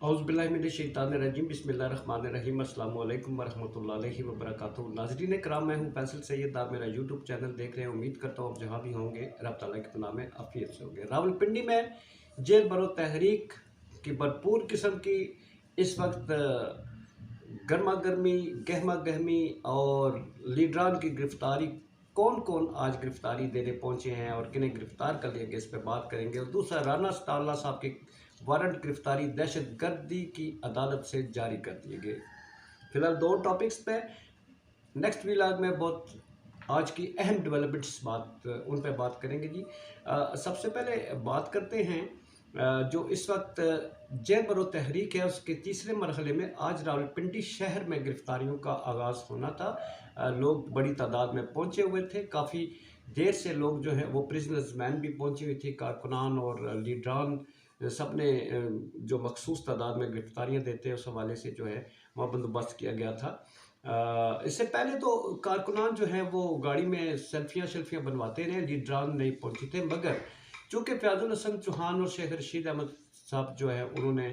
औज़ुबिल्लाहिमिनश्शैतानिर्रजीम बिस्मिल्लाहिर्रहमानिर्रहीम अस्सलामु अलैकुम वरहमतुल्लाहि वबरकातुहू। नाज़रीन कराम, मैं हूँ फैसल सैयद। आप मेरा यूट्यूब चैनल देख रहे हैं। उम्मीद करता हूँ आप जहाँ भी होंगे रब ताला के पनाह में आफियत से होंगे। रावलपिंडी में जेल बरो तहरीक की भरपूर किस्म की इस वक्त गर्मा गर्मी, गहमा गहमी और लीडरान की गिरफ्तारी। कौन कौन आज गिरफ्तारी देने पहुंचे हैं और किन्हें गिरफ्तार कर लिया गया, इस पर बात करेंगे। और दूसरा, राना सताल्ला साहब के वारंट गिरफ्तारी दहशत गर्दी की अदालत से जारी कर दिए गए। फिलहाल दो टॉपिक्स पे नेक्स्ट व्लॉग में बहुत आज की अहम डेवलपमेंट्स उन पर बात करेंगे जी। सबसे पहले बात करते हैं जो इस वक्त जेल बरो तहरीक है उसके तीसरे मरहले में आज रावलपिंडी शहर में गिरफ्तारियों का आगाज़ होना था। लोग बड़ी तादाद में पहुंचे हुए थे। काफ़ी देर से लोग जो हैं वो प्रिजनर्स मैन भी पहुंची हुई थी। कारकुनान और लीडरान सब ने जो मखसूस तादाद में गिरफ्तारियां देते हैं उस हवाले से जो है वहाँ बंदोबस्त किया गया था। इससे पहले तो कारकुनान जो हैं वो गाड़ी में सेल्फियाँ बनवाते रहे, लीडरान नहीं पहुंचे थे। मगर चूँकि फयाजुल हसन चौहान और शेख रशीद अहमद साहब जो है उन्होंने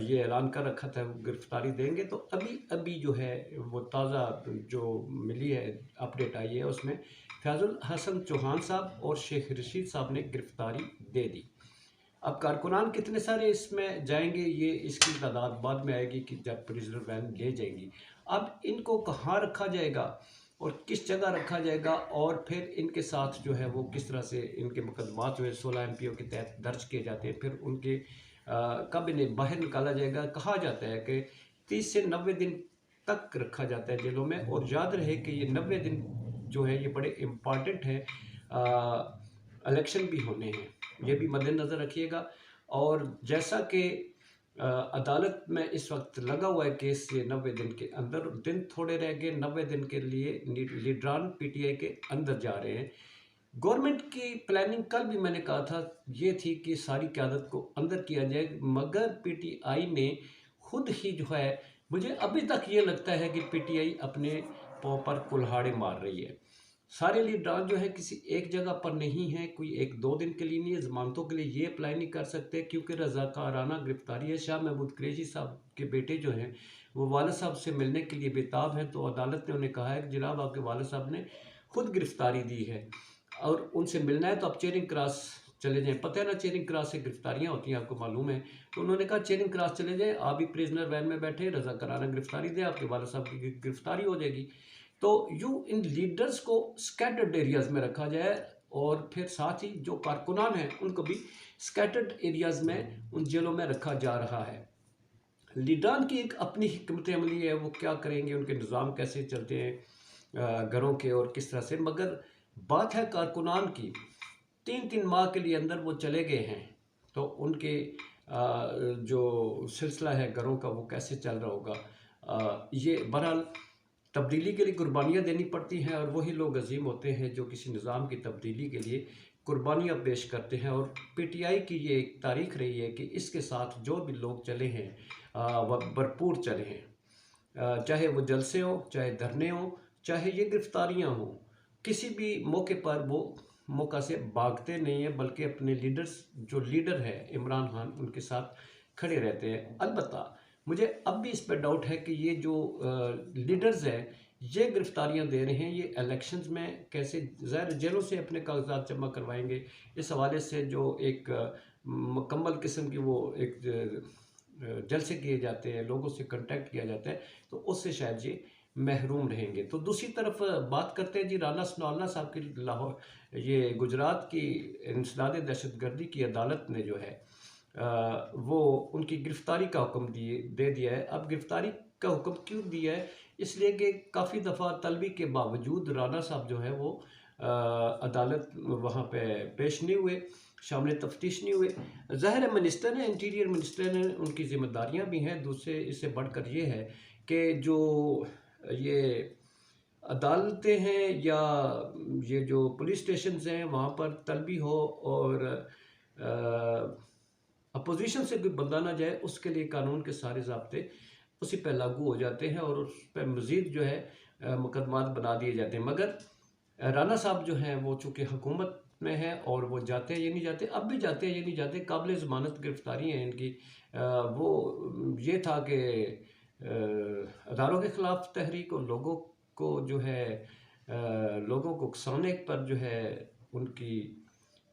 ये ऐलान कर रखा था गिरफ्तारी देंगे, तो अभी अभी जो है वो ताज़ा जो मिली है अपडेट आई है उसमें फयाजुल हसन चौहान साहब और शेख रशीद साहब ने गिरफ्तारी दे दी। अब कारकुनान कितने सारे इसमें जाएंगे ये इसकी तादाद बाद में आएगी कि जब प्रिजनर वैन ले जाएंगी। अब इनको कहाँ रखा जाएगा और किस जगह रखा जाएगा और फिर इनके साथ जो है वो किस तरह से इनके मुकदमात जो है 16 MPO के तहत दर्ज किए जाते हैं, फिर उनके कब इन्हें बाहर निकाला जाएगा। कहा जाता है कि 30 से 90 दिन तक रखा जाता है जेलों में। और याद रहे कि ये 90 दिन जो है ये बड़े इम्पॉर्टेंट है, इलेक्शन भी होने हैं, ये भी मद्देनज़र रखिएगा। और जैसा कि अदालत में इस वक्त लगा हुआ है केस, ये 90 दिन के अंदर दिन थोड़े रह गए। 90 दिन के लिए लीडरान PTI के अंदर जा रहे हैं। गवर्नमेंट की प्लानिंग कल भी मैंने कहा था ये थी कि सारी क़यादत को अंदर किया जाए, मगर PTI ने खुद ही जो है, मुझे अभी तक ये लगता है कि PTI अपने पाँव पर कुल्हाड़े मार रही है। सारे लीडरान जो है किसी एक जगह पर नहीं है, कोई एक दो दिन के लिए नहीं है, ज़मानतों के लिए ये अप्लाई नहीं कर सकते क्योंकि रज़ाकाराना गिरफ्तारी है। शाह महमूद कुरैशी साहब के बेटे जो हैं वो वालिद साहब से मिलने के लिए बेताब हैं, तो अदालत ने उन्हें कहा है कि जनाब आपके वालिद साहब ने खुद गिरफ्तारी दी है और उनसे मिलना है तो आप चेरिंग क्रॉस चले जाएं। पता है ना चेरिंग क्रॉस से गिरफ्तारियां होती हैं, आपको मालूम है। तो उन्होंने कहा चेरिंग क्रॉस चले जाएं, आप भी प्रिजनर वैन में बैठे, रज़ाकाराना गिरफ्तारी दें, आपके वालिद साहब की गिरफ्तारी हो जाएगी। तो यूँ इन लीडर्स को स्कैटर्ड एरियाज़ में रखा जाए और फिर साथ ही जो कारकुनान हैं उनको भी स्कैटर्ड एरियाज़ में उन जेलों में रखा जा रहा है। लीडरान की एक अपनी हिकमत अमली है, वो क्या करेंगे, उनके निज़ाम कैसे चलते हैं घरों के और किस तरह से। मगर बात है कारकुनान की, 3-3 माह के लिए अंदर वो चले गए हैं, तो उनके जो सिलसिला है घरों का वो कैसे चल रहा होगा। ये बहरहाल तब्दीली के लिए कुर्बानियाँ देनी पड़ती हैं और वही लोग अजीम होते हैं जो किसी निज़ाम की तब्दीली के लिए कुर्बानियाँ पेश करते हैं। और PTI की ये एक तारीख रही है कि इसके साथ जो भी लोग चले हैं वह भरपूर चले हैं, चाहे वो जलसे हो, चाहे धरने हो, चाहे ये गिरफ्तारियाँ हों, किसी भी मौके पर वो मौका से भागते नहीं हैं, बल्कि अपने लीडर्स जो लीडर है इमरान खान उनके साथ खड़े रहते हैं। अलबत्ता मुझे अब भी इस पर डाउट है कि ये जो लीडर्स हैं ये गिरफ्तारियां दे रहे हैं, ये इलेक्शंस में कैसे ज़ाहिर जेलों से अपने कागजात जमा करवाएंगे। इस हवाले से जो एक मुकम्मल किस्म की वो एक जलसे किए जाते हैं, लोगों से कांटेक्ट किया जाता है, तो उससे शायद ये महरूम रहेंगे। तो दूसरी तरफ बात करते हैं जी राना सनाउल्लाह साहब की। लाहौर ये गुजरात की इंसदाद दहशतगर्दी की अदालत ने जो है वो उनकी गिरफ्तारी का हुक्म दे दिया है। अब गिरफ्तारी का हुक्म क्यों दिया है, इसलिए कि काफ़ी दफ़ा तलबी के बावजूद राना साहब जो है वो अदालत वहाँ पे पेश नहीं हुए, शामिल तफ्तीश नहीं हुए। ज़ाहिर है मिनिस्टर हैं, इंटीरियर मिनिस्टर हैं, उनकी जिम्मेदारियाँ भी हैं। दूसरे इससे बढ़कर ये है कि जो ये अदालतें हैं या ये जो पुलिस स्टेशन हैं वहाँ पर तलबी हो और अपोजिशन से कोई बंदा ना जाए, उसके लिए कानून के सारे ज़ाब्ते उसी पर लागू हो जाते हैं और उस पर मज़ीद जो है मुकदमात बना दिए जाते हैं। मगर राना साहब जो हैं वो चूँकि हुकूमत में है और वो जाते हैं ये नहीं जाते, अब भी जाते हैं ये नहीं जाते। काबिल ज़मानत गिरफ्तारी हैं इनकी। वो ये था कि अदारों के ख़िलाफ़ तहरीक और लोगों को जो है लोगों को उकसाने पर जो है उनकी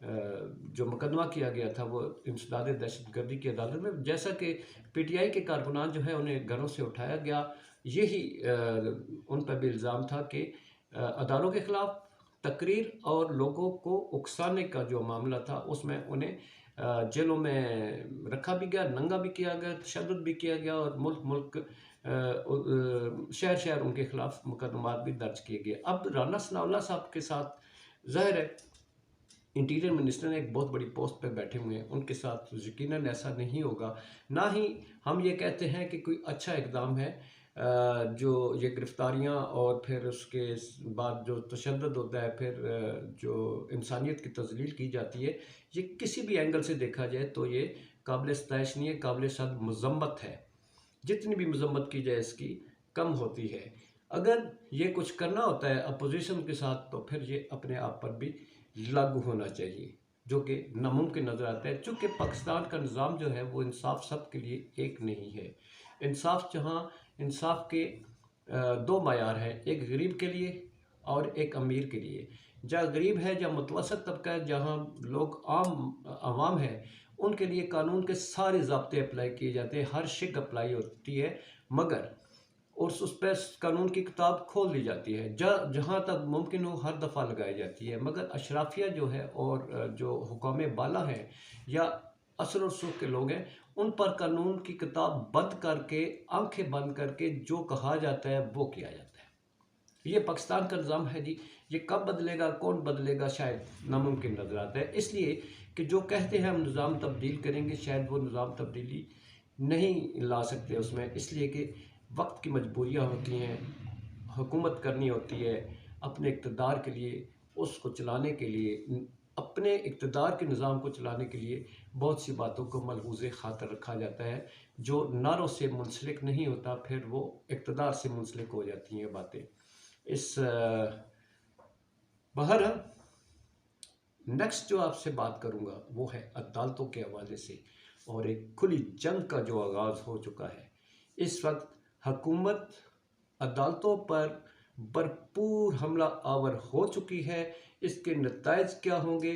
जो मुकदमा किया गया था वो इंसदाद दहशतगर्दी की अदालत में, जैसा कि पीटीआई के कारकुनान जो है उन्हें घरों से उठाया गया। यही उन पर भी इल्ज़ाम था कि अदालों के ख़िलाफ़ तकरीर और लोगों को उकसाने का जो मामला था उसमें उन्हें जेलों में रखा भी गया, नंगा भी किया गया, तशद्दुद भी किया गया और मुल्क मुल्क शहर शहर उनके ख़िलाफ़ मुकदमात भी दर्ज किए गए। अब राना सनाउल्लाह साहब के साथ ज़ाहिर है इंटीरियर मिनिस्टर ने एक बहुत बड़ी पोस्ट पे बैठे हुए हैं, उनके साथ यकीनन ऐसा नहीं होगा। ना ही हम ये कहते हैं कि कोई अच्छा इक़दाम है जो ये गिरफ्तारियां और फिर उसके बाद जो तशद्दुद होता है, फिर जो इंसानियत की तज़लील की जाती है, ये किसी भी एंगल से देखा जाए तो ये काबिल सताइश नहीं है, काबिल सद मज़म्मत है। जितनी भी मज़म्मत की जाए इसकी कम होती है। अगर ये कुछ करना होता है अपोजिशन के साथ तो फिर ये अपने आप पर भी लागू होना चाहिए, जो कि नामुमकिन नज़र आता है। चूँकि पाकिस्तान का निज़ाम जो है वो इंसाफ सब के लिए एक नहीं है। इंसाफ जहाँ इंसाफ के दो मायार हैं, एक गरीब के लिए और एक अमीर के लिए। जहाँ गरीब है, जहाँ मुतवसत तबका है, जहाँ लोग आवाम है, उनके लिए कानून के सारे ज़ाब्ते अप्लाई किए जाते हैं, हर शिक अप्लाई होती है, मगर उस पर कानून की किताब खोल दी जाती है। जहाँ तक मुमकिन हो हर दफ़ा लगाई जाती है, मगर अशराफिया जो है और जो हुकाम बाला हैं या असर और सुख के लोग हैं, उन पर कानून की किताब बंद करके, आंखें बंद करके जो कहा जाता है वो किया जाता है। ये पाकिस्तान का निज़ाम है जी। ये कब बदलेगा, कौन बदलेगा, शायद नामुमकिन नज़र आता है। इसलिए कि जो कहते हैं हम निज़ाम तब्दील करेंगे, शायद वो निज़ाम तब्दीली नहीं ला सकते उसमें, इसलिए कि वक्त की मजबूरियाँ होती हैं, हुकूमत करनी होती है अपने इक़्तिदार के लिए, उसको चलाने के लिए, अपने इक़्तिदार के निज़ाम को चलाने के लिए बहुत सी बातों को मलहूज़ खातर रखा जाता है, जो नारों से मुंसलिक नहीं होता, फिर वो इक़्तिदार से मुंसलिक हो जाती हैं बातें। इस बहरहाल नेक्स्ट जो आपसे बात करूंगा वो है अदालतों के हवाले से, और एक खुली जंग का जो आगाज़ हो चुका है। इस वक्त हुकूमत अदालतों पर भरपूर हमला आवर हो चुकी है। इसके नताइज क्या होंगे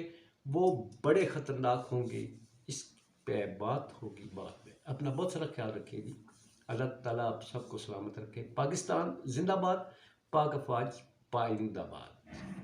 वो बड़े ख़तरनाक होंगे, इस पे बात होगी बाद में। अपना बहुत सारा ख्याल रखिएगी। अल्लाह ताला आप सबको सलामत रखे। पाकिस्तान जिंदाबाद, पाक अफवाज पाइंदाबाद।